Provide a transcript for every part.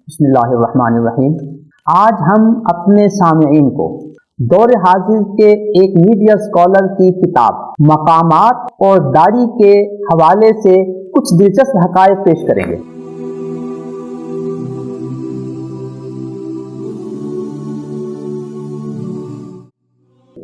بسم اللہ الرحمن الرحیم۔ آج ہم اپنے سامعین کو دور حاضر کے ایک میڈیا اسکالر کی کتاب مقامات اور داڑھی کے حوالے سے کچھ دلچسپ حقائق پیش کریں گے۔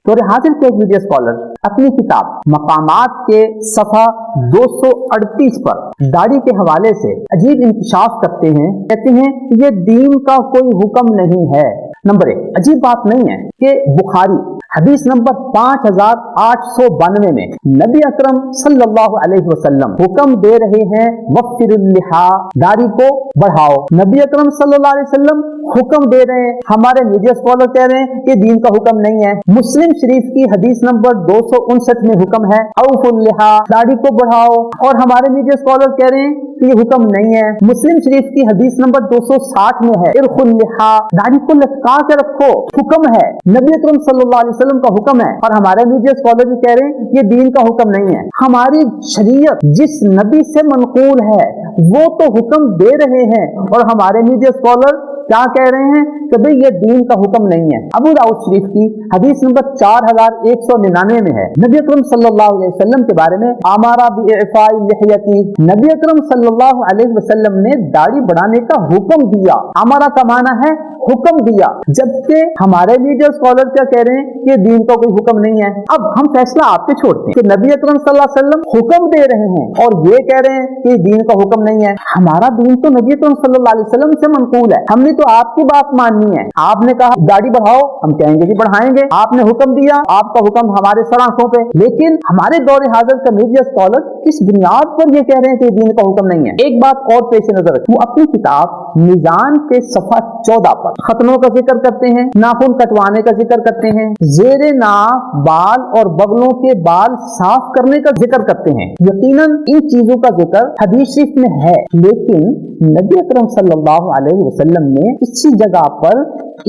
دور حاضر کے ایک میڈیا اسکالر اپنی کتاب مقامات کے صفحہ 238 پر داڑھی کے حوالے سے عجیب انکشاف کرتے ہیں۔ کہتے ہیں یہ دین کا کوئی حکم نہیں ہے۔ نمبر 1، عجیب بات نہیں ہے کہ بخاری حدیث نمبر 5892 میں نبی اکرم صلی اللہ علیہ وسلم حکم دے رہے ہیں وفر اللحا، داڑھی کو بڑھاؤ۔ نبی اکرم صلی اللہ علیہ وسلم حکم دے رہے ہیں، ہمارے میڈیا اسکالر کہہ رہے ہیں کہ دین کا حکم نہیں ہے۔ مسلم شریف کی حدیث نمبر 259 میں حکم ہے اوف اللحا، داڑھی کو بڑھاؤ، اور ہمارے میڈیا اسکالر کہہ رہے ہیں کہ یہ حکم نہیں ہے۔ مسلم شریف کی حدیث نمبر 260 میں ہے ارخ اللحا، داڑھی کو لٹکا کے رکھو، حکم ہے، نبی اکرم صلی اللہ علیہ وسلم کا حکم ہے، اور ہمارے میڈیا اسکالر بھی کہہ رہے ہیں یہ دین کا حکم نہیں ہے۔ ہماری شریعت جس نبی سے منقول ہے وہ تو حکم دے رہے ہیں، اور ہمارے میڈیا اسکالر کیا کہہ رہے ہیں کہ بھئی یہ دین کا حکم نہیں ہے۔ ابو داؤد شریف کی حدیث نمبر 4199 میں ہے نبی اکرم صلی اللہ علیہ وسلم کے بارے میں امارا باعفاء اللحیتی، نبی اکرم صلی اللہ علیہ وسلم نے داڑھی بڑھانے کا حکم دیا۔ امارا کا معنی ہے حکم دیا، جبکہ ہمارے میڈیا اسکالر کیا کہہ رہے ہیں کہ دین کا کوئی حکم نہیں ہے۔ اب ہم فیصلہ آپ پہ چھوڑتے ہیں کہ نبی اکرم صلی اللہ علیہ وسلم حکم دے رہے ہیں اور یہ کہہ رہے ہیں کہ دین کا حکم نہیں ہے۔ ہمارا دین تو نبی اکرم صلی اللہ علیہ وسلم سے منقول ہے، ہم نے تو آپ کی بات ماننی ہے۔ آپ نے کہا داڑھی بڑھاؤ، ہم کہیں گے کہ بڑھائیں گے۔ آپ نے حکم دیا، آپ کا حکم ہمارے سر آنکھوں پہ، لیکن ہمارے دور حاضر کا میڈیا اسکالر کس بنیاد پر یہ کہہ رہے ہیں کہ دین کا حکم نہیں ہے؟ ایک بات اور پیش نظر رکھیں، وہ اپنی کتاب میزان کے صفحہ 14 پر ختنوں کا ذکر کرتے ہیں، ناخن کٹوانے کا ذکر کرتے ہیں، زیر ناف بال اور بغلوں کے بال صاف کرنے کا ذکر کرتے ہیں۔ یقیناً ان چیزوں کا ذکر حدیث شریف میں ہے، لیکن نبی اکرم صلی اللہ علیہ وسلم نے کسی جگہ پر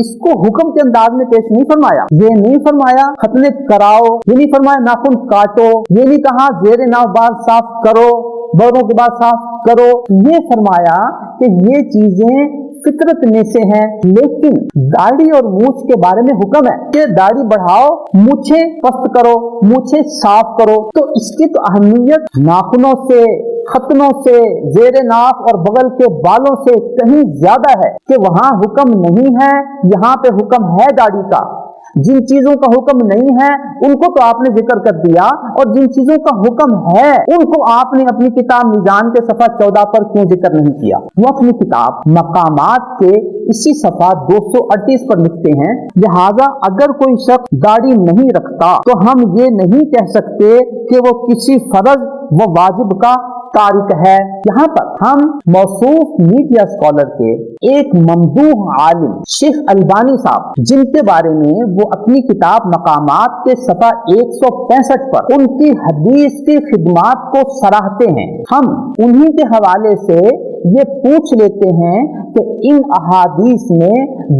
اس کو حکم کے انداز میں پیش نہیں فرمایا۔ یہ نہیں فرمایا ختنے کراؤ، یہ نہیں فرمایا ناخن کاٹو، یہ نہیں کہا زیر ناف بال صاف کرو، بغلوں کے بال صاف کرو۔ یہ فرمایا کہ یہ چیزیں فطرت میں سے ہیں، لیکن داڑھی اور مونچھ کے بارے میں حکم ہے کہ داڑھی بڑھاؤ، مونچھیں پست کرو، مونچھیں صاف کرو۔ تو اس کی تو اہمیت ناخنوں سے، ختنوں سے، زیر ناف اور بغل کے بالوں سے کہیں زیادہ ہے کہ وہاں حکم نہیں ہے، یہاں پہ حکم ہے داڑھی کا۔ جن چیزوں کا حکم نہیں ہے ان کو تو آپ نے ذکر کر دیا، اور جن چیزوں کا حکم ہے ان کو آپ نے اپنی کتاب میزان کے صفحہ 14 پر کیوں ذکر نہیں کیا؟ وہ اپنی کتاب مقامات کے اسی صفحہ 238 پر لکھتے ہیں لہذا اگر کوئی شخص داڑھی نہیں رکھتا تو ہم یہ نہیں کہہ سکتے کہ وہ کسی فرض و واجب کا تارک ہے۔ یہاں پر ہم موصوف میڈیا اسکالر کے ایک ممدوح عالم شیخ البانی صاحب، جن کے بارے میں وہ اپنی کتاب مقامات کے صفحہ 165 پر ان کی حدیث کی خدمات کو سراہتے ہیں، ہم انہی کے حوالے سے یہ پوچھ لیتے ہیں کہ ان احادیث میں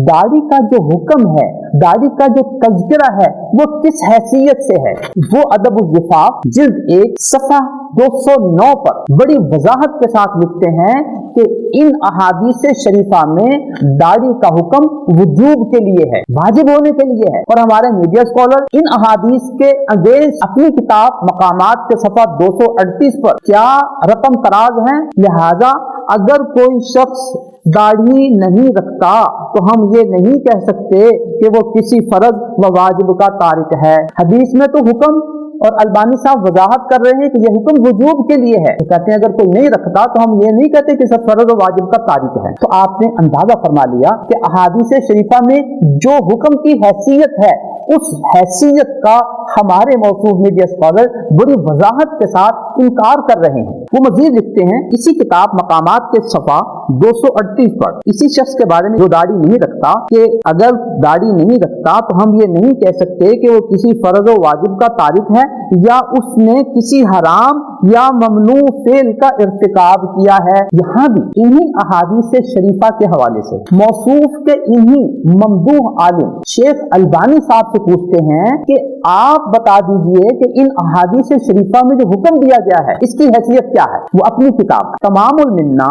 داڑھی کا جو حکم ہے، داڑھی کا جو تذکرہ ہے، وہ کس حیثیت سے ہے؟ وہ ادب الزفاف جلد 1 صفحہ 209 پر بڑی وضاحت کے ساتھ لکھتے ہیں کہ ان احادیث شریفہ میں داڑھی کا حکم وجوب کے لیے ہے، واجب ہونے کے لیے ہے، اور ہمارے میڈیا اسکالر ان احادیث کے اگینسٹ اپنی کتاب مقامات کے صفحہ 238 پر کیا رقم تراز ہیں۔ لہذا اگر کوئی شخص داڑھی نہیں رکھتا تو ہم یہ نہیں کہہ سکتے کہ وہ کسی فرض و واجب کا تارک ہے۔ حدیث میں تو حکم، اور البانی صاحب وضاحت کر رہے ہیں کہ یہ حکم وجوب کے لیے ہے، تو کہتے ہیں اگر کوئی نہیں رکھتا تو ہم یہ نہیں کہتے کہ سب فرض و واجب کا تارک ہے۔ تو آپ نے اندازہ فرما لیا کہ احادیث شریفہ میں جو حکم کی حیثیت ہے اس حیثیت کا ہمارے موصوف میڈیا اسکالر بڑی وضاحت کے ساتھ انکار کر رہے ہیں۔ وہ مزید لکھتے ہیں اسی کتاب مقامات کے صفحہ 238 پر اسی شخص کے بارے میں جو داڑھی نہیں رکھتا کہ اگر داڑھی نہیں رکھتا تو ہم یہ نہیں کہہ سکتے کہ وہ کسی فرض و واجب کا تارک ہے یا اس نے کسی حرام یا ممنوع فعل کا ارتکاب کیا ہے۔ یہاں بھی انہی احادیث شریفہ کے حوالے سے موصوف کے انہی ممدوح عالم شیخ البانی صاحب سے پوچھتے ہیں کہ آپ بتا دیجئے کہ ان احادیث شریفہ میں جو حکم دیا گیا ہے اس کی حیثیت کیا کیا ہے؟ وہ اپنی کتاب تمام المنہ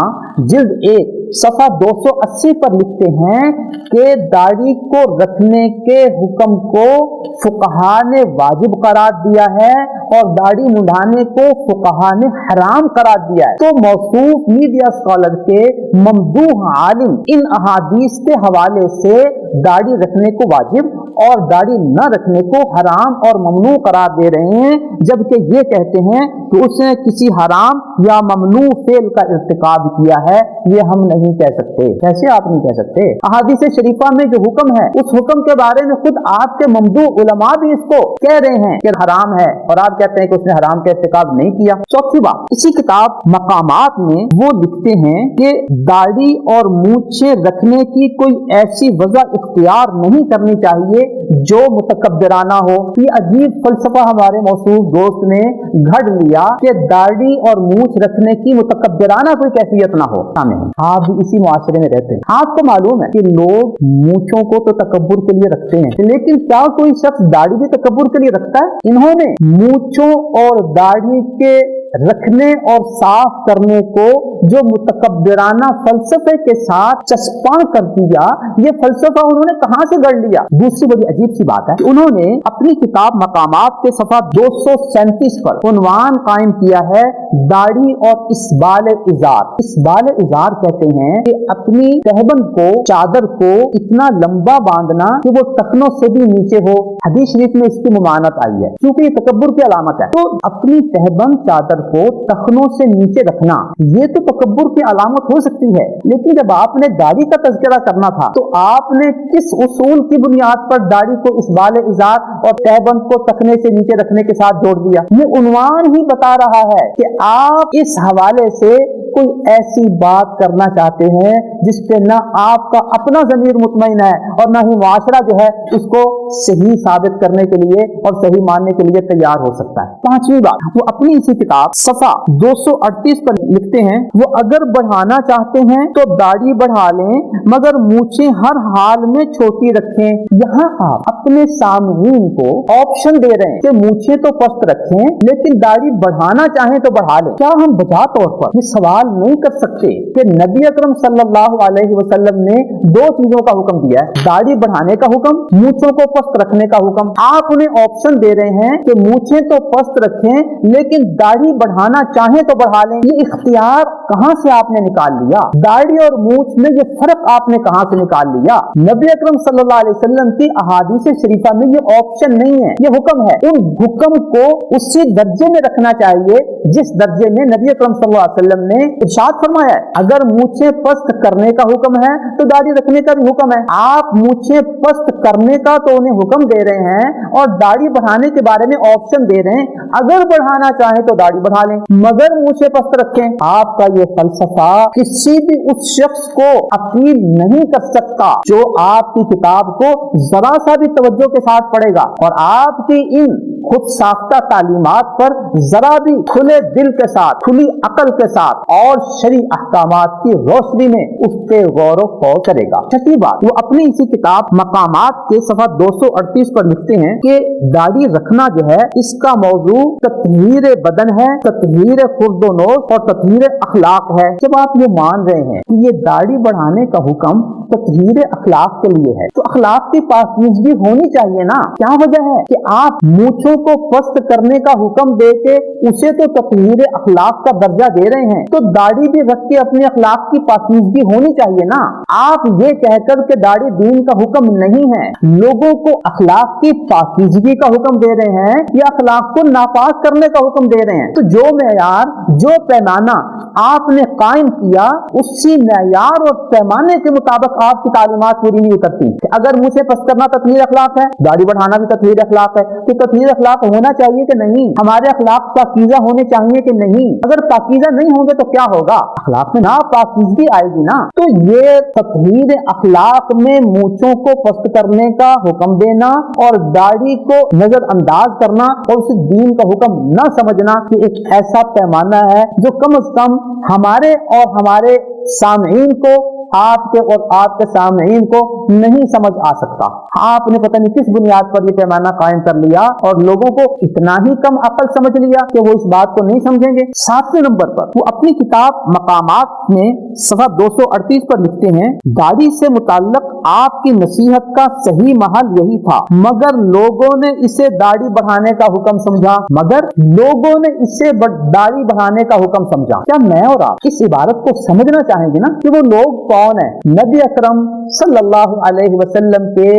جلد 1 صفحہ 280 پر لکھتے ہیں کہ داڑھی کو رکھنے کے حکم کو فقہا نے واجب قرار دیا ہے اور داڑھی منڈانے کو فقہا نے حرام قرار دیا ہے۔ تو موصوف میڈیا اسکالر کے ممدوح عالم ان احادیث کے حوالے سے داڑھی رکھنے کو واجب اور داڑھی نہ رکھنے کو حرام اور ممنوع قرار دے رہے ہیں، جبکہ یہ کہتے ہیں کہ اس نے کسی حرام یا ممنوع فعل کا ارتکاب کیا ہے۔ یہ ہم نہیں کہہ سکتے۔ کیسے آپ نہیں کہہ سکتے؟ احادیث شریفہ میں جو حکم ہے اس حکم کے بارے میں خود آپ کے ممدوح علماء بھی اس کو کہہ رہے ہیں کہ حرام ہے، اور آپ کہتے ہیں کہ اس نے حرام کا ارتکاب نہیں کیا۔ چوتھی بات، اسی کتاب مقامات میں وہ لکھتے ہیں کہ داڑھی اور مونچھیں رکھنے کی کوئی ایسی وجہ اختیار نہیں کرنی چاہیے جو متکبرانہ ہو۔ یہ عجیب فلسفہ ہمارے موصوف دوست نے گھڑ لیا کہ داڑھی اور مونچھ رکھنے کی متکبرانہ کوئی کیفیت نہ ہو۔ آپ بھی اسی معاشرے میں رہتے ہیں، آپ کو معلوم ہے کہ لوگ مونچھوں کو تو تکبر کے لیے رکھتے ہیں، لیکن کیا کوئی شخص داڑھی بھی تکبر کے لیے رکھتا ہے؟ انہوں نے مونچھوں اور داڑھی کے رکھنے اور صاف کرنے کو جو متکبرانہ فلسفے کے ساتھ چسپاں کر دیا، یہ فلسفہ انہوں نے کہاں سے گڑھ لیا؟ دوسری بڑی عجیب سی بات ہے کہ انہوں نے اپنی کتاب مقامات کے صفحہ 237 پر عنوان قائم کیا ہے داڑھی اور اسبال ازار۔ اسبال ازار کہتے ہیں کہ اپنی تہبند کو، چادر کو اتنا لمبا باندھنا کہ وہ ٹخنوں سے بھی نیچے ہو۔ حدیث شریف میں اس کی ممانعت آئی ہے کیونکہ یہ تکبر کی علامت ہے۔ تو اپنی تہبند چادر کو ٹخنوں سے نیچے رکھنا یہ تو تکبر کی علامت ہو سکتی ہے، لیکن جب آپ نے داڑھی کا تذکرہ کرنا تھا تو آپ نے کس اصول کی بنیاد پر داڑھی کو اسبال ازار اور تہبند کو ٹخنے سے نیچے رکھنے کے ساتھ جوڑ دیا؟ یہ عنوان ہی بتا رہا ہے کہ آپ اس حوالے سے کوئی ایسی بات کرنا چاہتے ہیں جس پہ نہ آپ کا اپنا ضمیر مطمئن ہے اور نہ ہی معاشرہ جو ہے اس کو صحیح ثابت کرنے کے لیے اور صحیح ماننے کے لیے تیار ہو سکتا ہے۔ پانچویں بات، وہ اپنی اسی کتاب صفحہ 238 پر لکھتے ہیں وہ اگر بڑھانا چاہتے ہیں تو داڑھی بڑھا لیں مگر مونچھیں ہر حال میں چھوٹی رکھیں۔ یہاں آپ اپنے سامعین کو آپشن دے رہے ہیں کہ مونچھیں تو پست رکھیں لیکن داڑھی بڑھانا چاہیں تو بڑھا لیں۔ کیا ہم بجا طور پر یہ سوال نہیں کر سکتے کہ نبی اکرم صلی اللہ علیہ وسلم نے دو چیزوں کا حکم دیا ہے، داڑھی بڑھانے کا حکم، مونچھوں کو پست رکھنے کا حکم؟ آپ انہیں آپشن دے رہے ہیں کہ مونچھیں تو پست رکھیں لیکن داڑھی بڑھانا چاہیں تو بڑھا لیں۔ یہ اختیار کہاں سے آپ نے نکال لیا؟ داڑھی اور مونچھ میں یہ فرق آپ نے کہاں سے نکال لیا؟ نبی اکرم صلی اللہ علیہ وسلم کی احادیث شریفہ میں یہ آپشن نہیں ہے، یہ حکم ہے۔ ان حکم کو اسی درجے میں رکھنا چاہیے جس درجے میں نبی اکرم صلی اللہ علیہ وسلم نے ارشاد فرمایا ہے۔ اگر مونچھیں پست کرنے کا حکم ہے تو داڑھی رکھنے کا بھی حکم ہے۔ آپ مونچھیں پست کرنے کا تو انہیں حکم دے رہے ہیں اور داڑھی بڑھانے کے بارے میں آپشن دے رہے ہیں، اگر بڑھانا چاہیں تو داڑھی بڑھا لیں مگر مونچھیں پست رکھیں۔ آپ کا یہ فلسفہ کسی بھی اس شخص کو اپیل نہیں کر سکتا جو آپ کی کتاب کو ذرا سا بھی توجہ کے ساتھ پڑھے گا اور آپ کی ان خود ساختہ تعلیمات پر ذرا بھی کھلے دل کے ساتھ، کھلی عقل کے ساتھ اور شرعی احکامات کی روشنی میں اس پہ غور و خوض کرے گا۔ چھٹی بات، وہ اپنی اسی کتاب مقامات کے صفحہ 238 پر لکھتے ہیں کہ داڑھی رکھنا جو ہے اس کا موضوع تطہیر بدن ہے، تطہیر خرد و نوش اور تطہیر اخلاق ہے۔ جب آپ یہ مان رہے ہیں کہ یہ داڑھی بڑھانے کا حکم تطہیر اخلاق کے لیے ہے تو اخلاق کی پاکیزگی ہونی چاہیے نا؟ کیا وجہ ہے کہ آپ مونچھوں کو پست کرنے کا حکم دے کے اسے تو تطہیر اخلاق کا درجہ دے رہے ہیں، تو داڑھی بھی رکھ کے اپنے اخلاق کی پاکیزگی ہونی چاہیے نا؟ آپ یہ کہہ کر کہ داڑھی دین کا حکم نہیں ہے، لوگوں کو اخلاق کی پاکیزگی کا حکم دے رہے ہیں یا اخلاق کو ناپاک کرنے کا حکم دے رہے ہیں؟ تو جو معیار، جو پیمانہ آپ نے قائم کیا اسی معیار اور پیمانے کے مطابق آپ کی تعلیمات پوری نہیں اترتی۔ اگر مجھے پست کرنا تطہیر اخلاق ہے، داڑھی بڑھانا بھی تطہیر اخلاق ہے، تو تطہیر اخلاق ہونا چاہیے کہ نہیں؟ ہمارے اخلاق پاکیزہ ہونے چاہیے کہ نہیں؟ اگر پاکیزہ نہیں ہوں گے تو کیا ہوگا؟ اخلاق میں ناپاکیزگی آئے گی نا۔ تو یہ تطہیر اخلاق میں مونچھوں کو پست کرنے کا حکم دینا اور داڑھی کو نظر انداز کرنا اور اسے دین کا حکم نہ سمجھنا، یہ ایک ایسا پیمانہ ہے جو کم از کم ہمارے اور ہمارے سامعین کو، آپ کے اور آپ کے سامعین کو نہیں سمجھ آ سکتا. آپ نے پتہ نہیں کس بنیاد پر یہ پیمانہ قائم کر لیا اور لوگوں کو اتنا ہی کم عقل سمجھ لیا کہ وہ اس بات کو نہیں سمجھیں گے. 7ویں نمبر پر وہ اپنی کتاب مقامات میں صفحہ 238 پر لکھتے ہیں، داڑھی سے متعلق آپ کی نصیحت کا صحیح محل یہی تھا، مگر لوگوں نے اسے داڑھی بڑھانے کا حکم سمجھا. مگر لوگوں نے اسے داڑھی بڑھانے کا حکم سمجھا. کیا میں اور آپ اس عبارت کو سمجھنا چاہیں گے نا کہ وہ لوگ کون ہیں؟ نبی اکرم صلی اللہ علیہ وسلم کے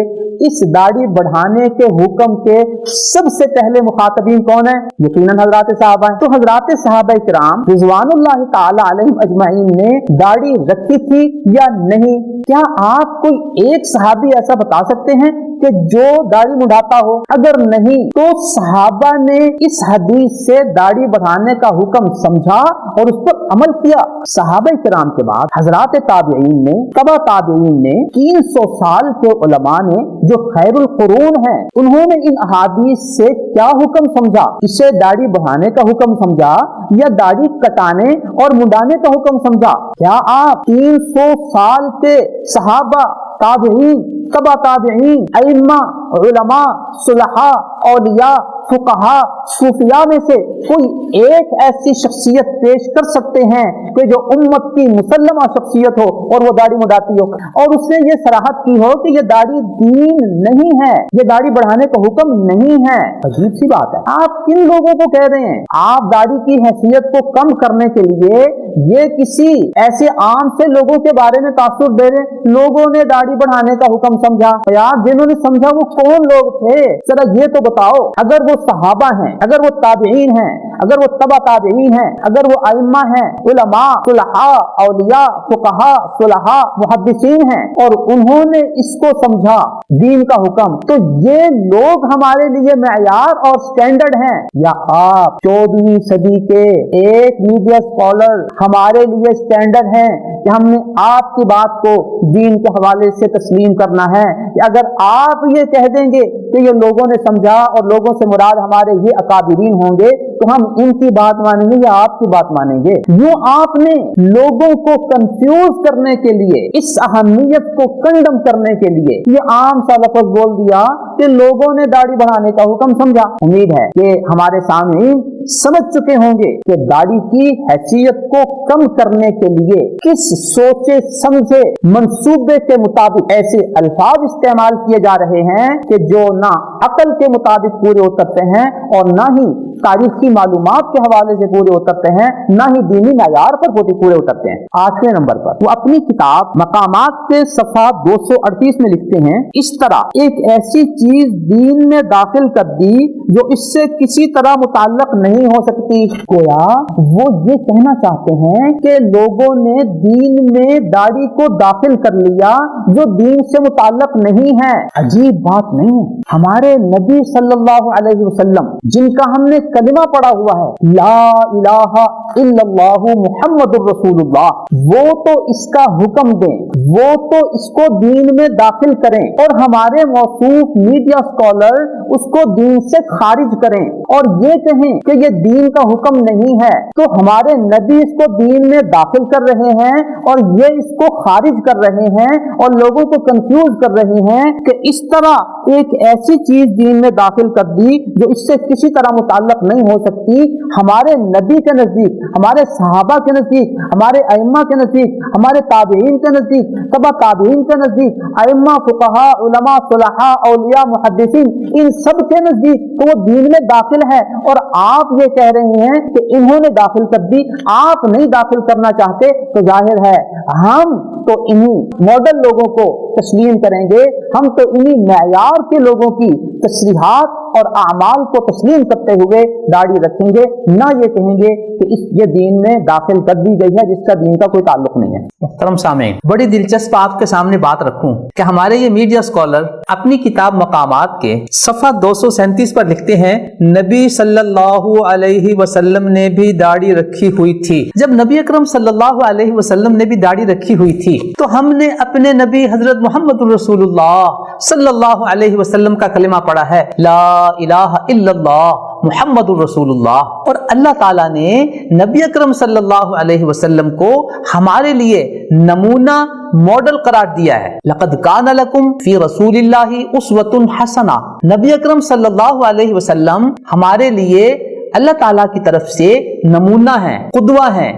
اس داڑھی بڑھانے کے حکم کے سب سے پہلے مخاطبین کون ہیں؟ یقیناً حضرات صحابہ ہیں. تو حضرات صحابہ کرام رضوان اللہ تعالی علیہم اجمعین نے داڑھی رکھی تھی یا نہیں؟ کیا آپ کوئی ایک صحابی ایسا بتا سکتے ہیں کہ جو داڑھی مڈاتا ہو؟ اگر نہیں تو صحابہ نے اس حدیث سے داڑھی بڑھانے کا حکم سمجھا اور اس پر عمل کیا. صحابہ کرام کے بعد حضرات تابعین نے، تبع تابعین نے، 300 سال کے علماء نے جو خیر القرون ہیں، انہوں نے ان احادیث سے کیا حکم سمجھا؟ اسے داڑھی بڑھانے کا حکم سمجھا یا داڑھی کٹانے اور منڈانے کا حکم سمجھا؟ کیا آپ 300 سال کے صحابہ، تابعین، تبع تابعین، ائمہ، علماء، صلحاء، اولیاء، فقہاء، صوفیاء میں سے کوئی ایک ایسی شخصیت پیش کر سکتے ہیں کہ جو امت کی مسلمہ شخصیت ہو اور وہ داڑھی مڈاتی ہو اور اس نے یہ صراحت کی ہو کہ یہ داڑھی دین نہیں ہے، یہ داڑھی بڑھانے کا حکم نہیں ہے؟ عجیب سی بات ہے. آپ کن لوگوں کو کہہ رہے ہیں؟ آپ داڑھی کی حیثیت کو کم کرنے کے لیے یہ کسی ایسے عام سے لوگوں کے بارے میں تاثر دے رہے ہیں. لوگوں نے داڑھی بڑھانے کا حکم سمجھا. یار جنہوں نے سمجھا وہ کون لوگ تھے؟ ذرا یہ تو بتاؤ. اگر وہ صحابہ ہیں، اگر وہ تابعین ہیں، اگر وہ تبع تابعین ہیں، اگر وہ ائمہ ہیں، علماء، صلحاء، اولیاء، فقہاء، صلحاء، محدثین ہیں اور انہوں نے اس کو سمجھا دین کا حکم، تو یہ لوگ ہمارے لیے معیار اور سٹینڈرڈ ہیں؟ یا آپ 14ویں صدی کے ایک میڈیا اسکالر ہمارے لیے سٹینڈرڈ ہیں کہ ہم نے آپ کی بات کو دین کے حوالے سے تسلیم کرنا ہے؟ کہ اگر آپ یہ کہہ دیں گے کہ یہ لوگوں نے سمجھا اور لوگوں سے مراد ہمارے یہ اکابرین ہوں گے تو ہم ان کی بات مانیں گے یا آپ کی بات مانیں گے؟ یوں آپ نے لوگوں کو کنفیوز کرنے کے لیے، اس اہمیت کو کنڈم کرنے کے لیے یہ عام سا لفظ بول دیا کہ لوگوں نے داڑھی بڑھانے کا حکم سمجھا. امید ہے کہ ہمارے سامعین سمجھ چکے ہوں گے کہ داڑھی کی حیثیت کو کم کرنے کے لیے کس سوچے سمجھے منصوبے کے مطابق ایسے الفاظ استعمال کیے جا رہے ہیں کہ جو نہ عقل کے مطابق پورے اترتے ہیں اور نہ ہی تاریخی معلومات کے حوالے سے پورے اترتے ہیں، نہ ہی دینی معیار پر پورے اترتے ہیں. 8ویں نمبر پر وہ اپنی کتاب مقامات کے صفحہ 238 میں لکھتے ہیں، اس طرح ایک ایسی چیز دین میں داخل کر دی جو اس سے کسی طرح متعلق نہیں ہو سکتی. گویا وہ یہ کہنا چاہتے ہیں کہ لوگوں نے دین میں داڑھی کو داخل کر لیا جو دین سے متعلق نہیں ہے. عجیب بات نہیں ہے؟ ہمارے نبی صلی اللہ علیہ وسلم جن کا ہم نے کلمہ پڑھا ہوا ہے لا الہ الا اللہ محمد الرسول اللہ، وہ تو اس کا حکم دیں، وہ تو اس کو دین میں داخل کریں اور ہمارے موصوف میڈیا اسکالر اس کو دین سے خارج کریں اور یہ کہیں کہ یہ دین کا حکم نہیں ہے. تو ہمارے نبی اس کو دین میں داخل کر رہے ہیں اور یہ اس کو خارج کر رہے ہیں اور لوگوں کو کنفیوز کر رہے ہیں کہ اس طرح ایک ایسی چیز دین میں داخل کر دی جو اس سے کسی طرح متعلق نہیں ہو سکتی. ہمارے نبی کے نزدیک، ہمارے صحابہ کے نزدیک، ہمارے ائمہ کے نزدیک، ہمارے تابعین کے نزدیک، تبع تابعین کے نزدیک، ائمہ، فقہاء، علماء، صلحاء، اولیاء، محدثین، ان سب کے نزدیک تو وہ دین میں داخل ہے اور آپ یہ کہہ رہے ہیں کہ انہوں نے داخل کر دی، آپ نہیں داخل کرنا چاہتے. تو ظاہر ہے ہم تو انہی ماڈل لوگوں کو تسلیم کریں گے، ہم تو انہی معیار کے لوگوں کی تصریحات اور اعمال کو تسلیم کرتے ہوئے داڑھی رکھیں گے، نہ یہ کہیں گے کہ یہ دین میں داخل کر دی گئی ہے جس کا دین کا کوئی تعلق نہیں ہے. محترم سامعین، بڑی دلچسپ آپ کے سامنے بات رکھوں کہ ہمارے یہ میڈیا اسکالر اپنی کتاب مقامات کے صفحہ 237 پر لکھتے ہیں، نبی صلی اللہ علیہ وسلم نے بھی داڑھی رکھی ہوئی تھی. جب نبی اکرم صلی اللہ علیہ وسلم نے بھی داڑھی رکھی ہوئی تھی تو ہم نے اپنے نبی حضرت محمد الرسول اللہ صلی اللہ علیہ وسلم کا کلمہ پڑھا ہے، لا الہ الا اللہ محمد الرسول اللہ، اور اللہ تعالیٰ نے نبی اکرم صلی اللہ علیہ وسلم کو ہمارے لیے نمونہ ماڈل قرار دیا ہے۔ لقد کان لکم فی رسول اللہ اسوۃ حسنہ، نبی اکرم صلی اللہ علیہ وسلم ہمارے لیے اللہ تعالیٰ کی طرف سے نمونہ ہیں، قدوہ ہیں،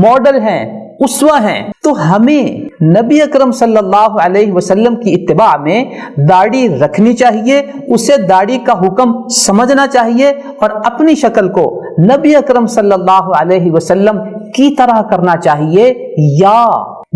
ماڈل ہیں، اسوہ ہیں۔ تو ہمیں نبی اکرم صلی اللہ علیہ وسلم کی اتباع میں داڑھی رکھنی چاہیے، اسے داڑھی کا حکم سمجھنا چاہیے، اور اپنی شکل کو نبی اکرم صلی اللہ علیہ وسلم کی طرح کرنا چاہیے، یا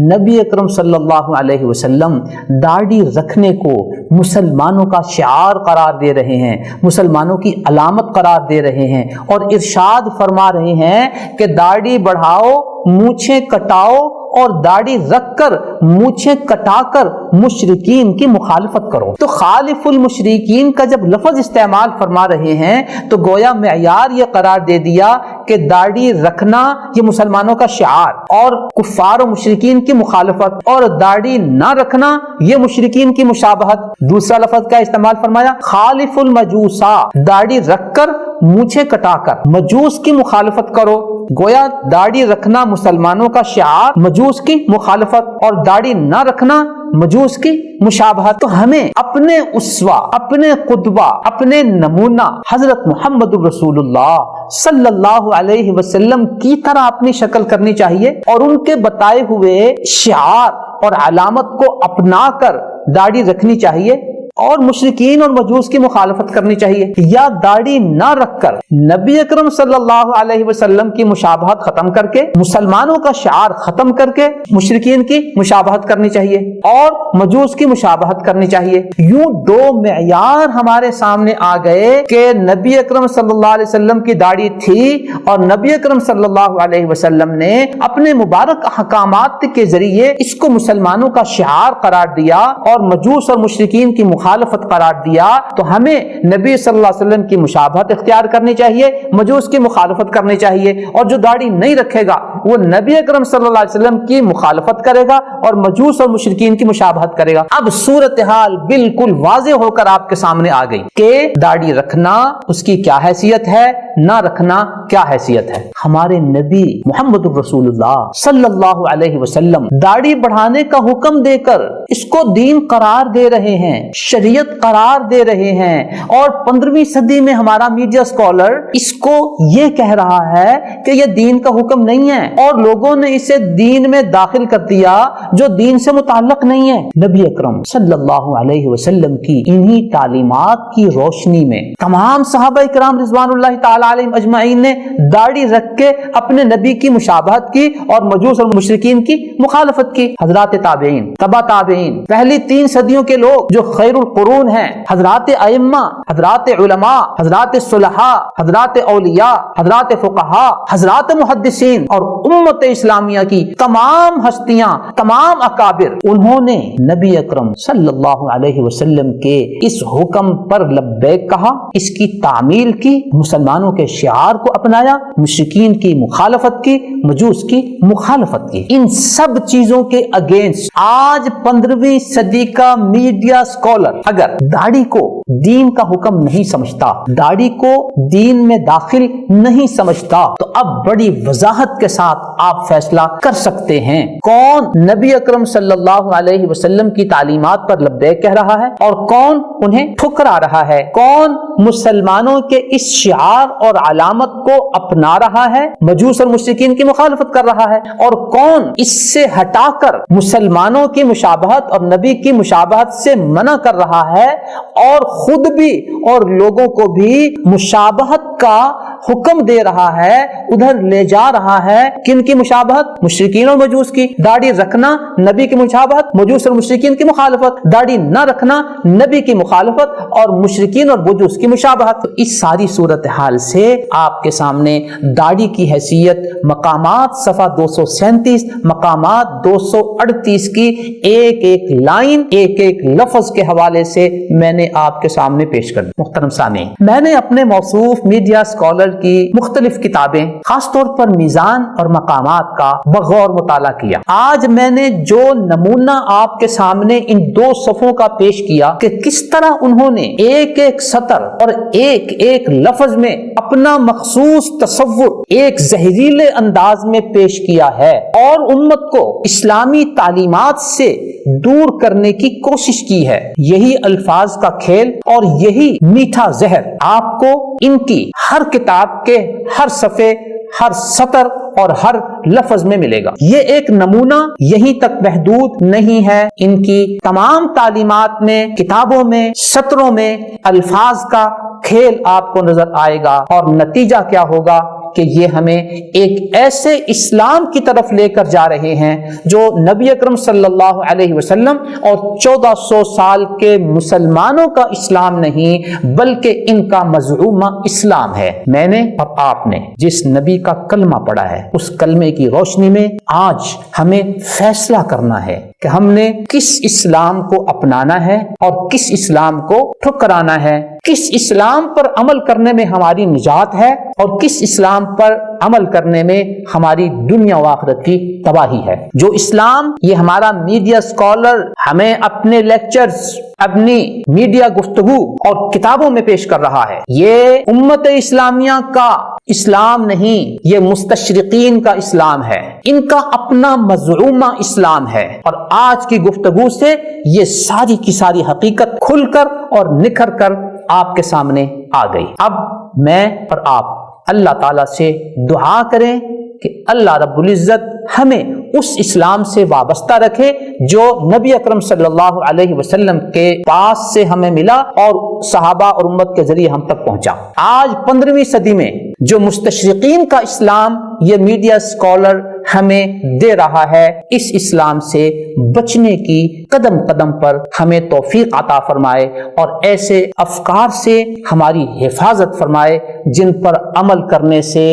نبی اکرم صلی اللہ علیہ وسلم داڑھی رکھنے کو مسلمانوں کا شعار قرار دے رہے ہیں، مسلمانوں کی علامت قرار دے رہے ہیں، اور ارشاد فرما رہے ہیں کہ داڑھی بڑھاؤ، مونچھیں کٹاؤ، اور داڑھی رکھ کر مونچھیں کٹا کر مشرکین کی مخالفت کرو۔ تو خالف المشرکین کا جب لفظ استعمال فرما رہے ہیں تو گویا معیار یہ قرار دے دیا کہ داڑھی رکھنا یہ مسلمانوں کا شعار، اور کفار و مشرکین کی مخالفت، اور داڑھی نہ رکھنا یہ مشرکین کی مشابہت۔ دوسرا لفظ کا استعمال فرمایا خالف المجوسا، داڑھی رکھ کر مونچھیں کٹا کر مجوس کی مخالفت کرو۔ گویا داڑھی رکھنا مسلمانوں کا شعار، مجوس کی مخالفت، اور داڑھی نہ رکھنا مجوس کی مشابہت۔ تو ہمیں اپنے اسوہ، اپنے قدوہ، اپنے نمونہ حضرت محمد الرسول اللہ صلی اللہ علیہ وسلم کی طرح اپنی شکل کرنی چاہیے، اور ان کے بتائے ہوئے شعار اور علامت کو اپنا کر داڑھی رکھنی چاہیے، اور مشرکین اور مجوس کی مخالفت کرنی چاہیے، یا داڑھی نہ رکھ کر نبی اکرم صلی اللہ علیہ وسلم کی مشابہت ختم کر کے، مسلمانوں کا شعار ختم کر کے مشرکین کی مشابہت کرنی چاہیے اور مجوس کی مشابہت کرنی چاہیے۔ یوں دو معیار ہمارے سامنے آ گئے کہ نبی اکرم صلی اللہ علیہ وسلم کی داڑھی تھی، اور نبی اکرم صلی اللہ علیہ وسلم نے اپنے مبارک احکامات کے ذریعے اس کو مسلمانوں کا شعار قرار دیا اور مجوس اور مشرکین کی مخالفت قرار دیا۔ تو ہمیں نبی صلی اللہ علیہ وسلم کی مشابہت اختیار کرنی چاہیے، مجوس کی مخالفت کرنی چاہیے، اور جو داڑھی نہیں رکھے گا وہ نبی اکرم صلی اللہ علیہ وسلم کی مخالفت کرے گا اور مجوس اور مشرکین کی مشابہت کرے گا۔ اب صورتحال بالکل واضح ہو کر آپ کے سامنے آ گئی کہ داڑھی رکھنا اس کی کیا حیثیت ہے، نہ رکھنا کیا حیثیت ہے۔ ہمارے نبی محمد الرسول اللہ صلی اللہ علیہ وسلم داڑھی بڑھانے کا حکم دے کر اس کو دین قرار دے رہے ہیں، شریعت قرار دے رہے ہیں، اور 15ویں صدی میں ہمارا میڈیا اسکالر اس کو یہ کہہ رہا ہے کہ یہ دین کا حکم نہیں ہے، اور لوگوں نے اسے دین میں داخل کر دیا جو دین سے متعلق نہیں ہے۔ نبی اکرم صلی اللہ علیہ وسلم کی انہی تعلیمات کی روشنی میں تمام صحابہ کرام رضوان اللہ تعالی علیہم اجمعین نے داڑھی رکھ کے اپنے نبی کی مشابہت کی اور مجوس اور مشرکین کی مخالفت کی۔ حضرات تابعین، تبع تابعین، پہلی 3 صدیوں کے لوگ جو خیر القرون ہیں، حضرات ائمہ، حضرات علماء، حضرات صلحاء، حضرات اولیاء، حضرات فقہاء، حضرات محدثین، اور امت اسلامیہ کی تمام ہستیاں، تمام اکابر، انہوں نے نبی اکرم صلی اللہ علیہ وسلم کے اس حکم پر لبیک کہا، اس کی تعمیل کی، مسلمانوں کے شعار کو اپنایا، مشرکین کی مخالفت کی، مجوس کی مخالفت کی۔ ان سب چیزوں کے اگینسٹ آج 15ویں صدی کا میڈیا اسکالر اگر داڑھی کو دین کا حکم نہیں سمجھتا، داڑھی کو دین میں داخل نہیں سمجھتا، تو اب بڑی وضاحت کے ساتھ آپ فیصلہ کر سکتے ہیں کون نبی اکرم صلی اللہ علیہ وسلم کی تعلیمات پر لبیک کہہ رہا ہے اور کون انہیں ٹھکرا رہا ہے، کون مسلمانوں کے اس شعار اور علامت کو اپنا رہا ہے، مجوس اور مشرکین کی مخالفت کر رہا ہے، اور کون اس سے ہٹا کر مسلمانوں کی مشابہت اور نبی کی مشابہت سے منع کر رہا ہے، اور خود بھی اور لوگوں کو بھی مشابہت کا حکم دے رہا ہے، ادھر لے جا رہا ہے۔ کن کی مشابہت؟ مشرکین اور مجوس کی۔ داڑھی رکھنا نبی کی مشابہت، مجوس اور مشرکین کی مخالفت، داڑھی نہ رکھنا نبی کی مخالفت اور مشرکین اور مجوس کی مشابہت۔ اس ساری صورتحال سے آپ کے سامنے داڑھی کی حیثیت مقامات صفحہ 237، مقامات 238 کی ایک ایک لائن، ایک ایک لفظ کے حوالے سے میں نے آپ کے سامنے پیش کر دی۔ محترم سامعین، میں نے اپنے موصوف میڈیا اسکالر اسکالر کی مختلف کتابیں، خاص طور پر میزان اور مقامات کا بغور مطالعہ کیا۔ آج میں نے جو نمونہ آپ کے سامنے ان 2 صفوں کا پیش کیا کہ کس طرح انہوں نے ایک ایک سطر اور ایک ایک لفظ میں اپنا مخصوص تصور ایک زہریلے انداز میں پیش کیا ہے اور امت کو اسلامی تعلیمات سے دور کرنے کی کوشش کی ہے۔ یہی الفاظ کا کھیل اور یہی میٹھا زہر آپ کو ان کی ہر کتاب کے ہر صفحے، ہر سطر اور ہر لفظ میں ملے گا۔ یہ ایک نمونہ یہیں تک محدود نہیں ہے، ان کی تمام تعلیمات میں، کتابوں میں، سطروں میں الفاظ کا کھیل آپ کو نظر آئے گا، اور نتیجہ کیا ہوگا کہ یہ ہمیں ایک ایسے اسلام کی طرف لے کر جا رہے ہیں جو نبی اکرم صلی اللہ علیہ وسلم اور 1400 سال کے مسلمانوں کا اسلام نہیں بلکہ ان کا مزعومہ اسلام ہے۔ میں نے اور آپ نے جس نبی کا کلمہ پڑھا ہے اس کلمے کی روشنی میں آج ہمیں فیصلہ کرنا ہے کہ ہم نے کس اسلام کو اپنانا ہے اور کس اسلام کو ٹھکرانا ہے، کس اسلام پر عمل کرنے میں ہماری نجات ہے اور کس اسلام پر عمل کرنے میں ہماری دنیا و آخرت کی تباہی ہے۔ جو اسلام یہ ہمارا میڈیا اسکالر ہمیں اپنے لیکچرز، اپنی میڈیا گفتگو اور کتابوں میں پیش کر رہا ہے، یہ امت اسلامیہ کا اسلام نہیں، یہ مستشرقین کا اسلام ہے، ان کا اپنا مزعومہ اسلام ہے، اور آج کی گفتگو سے یہ ساری کی ساری حقیقت کھل کر اور نکھر کر آپ کے سامنے آ گئی۔ اب میں اور آپ اللہ تعالیٰ سے دعا کریں کہ اللہ رب العزت ہمیں اس اسلام سے وابستہ رکھے جو نبی اکرم صلی اللہ علیہ وسلم کے پاس سے ہمیں ملا اور صحابہ اور امت کے ذریعے ہم تک پہنچا۔ آج 15ویں صدی میں جو مستشرقین کا اسلام یہ میڈیا اسکالر ہمیں دے رہا ہے، اس اسلام سے بچنے کی قدم قدم پر ہمیں توفیق عطا فرمائے اور ایسے افکار سے ہماری حفاظت فرمائے جن پر عمل کرنے سے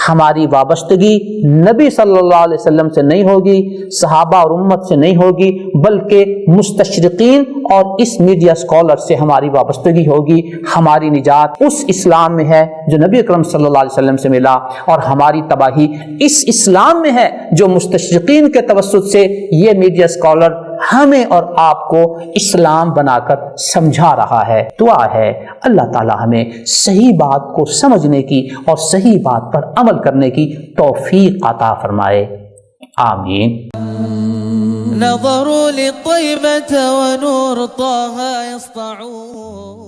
ہماری وابستگی نبی صلی اللہ علیہ وسلم سے نہیں ہوگی، صحابہ اور امت سے نہیں ہوگی، بلکہ مستشرقین اور اس میڈیا اسکالر سے ہماری وابستگی ہوگی۔ ہماری نجات اس اسلام میں ہے جو نبی اکرم صلی اللہ علیہ وسلم سے ملا، اور ہماری تباہی اس اسلام میں ہے جو مستشرقین کے توسط سے یہ میڈیا اسکالر ہمیں اور آپ کو اسلام بنا کر سمجھا رہا ہے۔ دعا ہے اللہ تعالی ہمیں صحیح بات کو سمجھنے کی اور صحیح بات پر عمل کرنے کی توفیق عطا فرمائے، آمین۔ نظروا للطيبة ونور طه يسطعون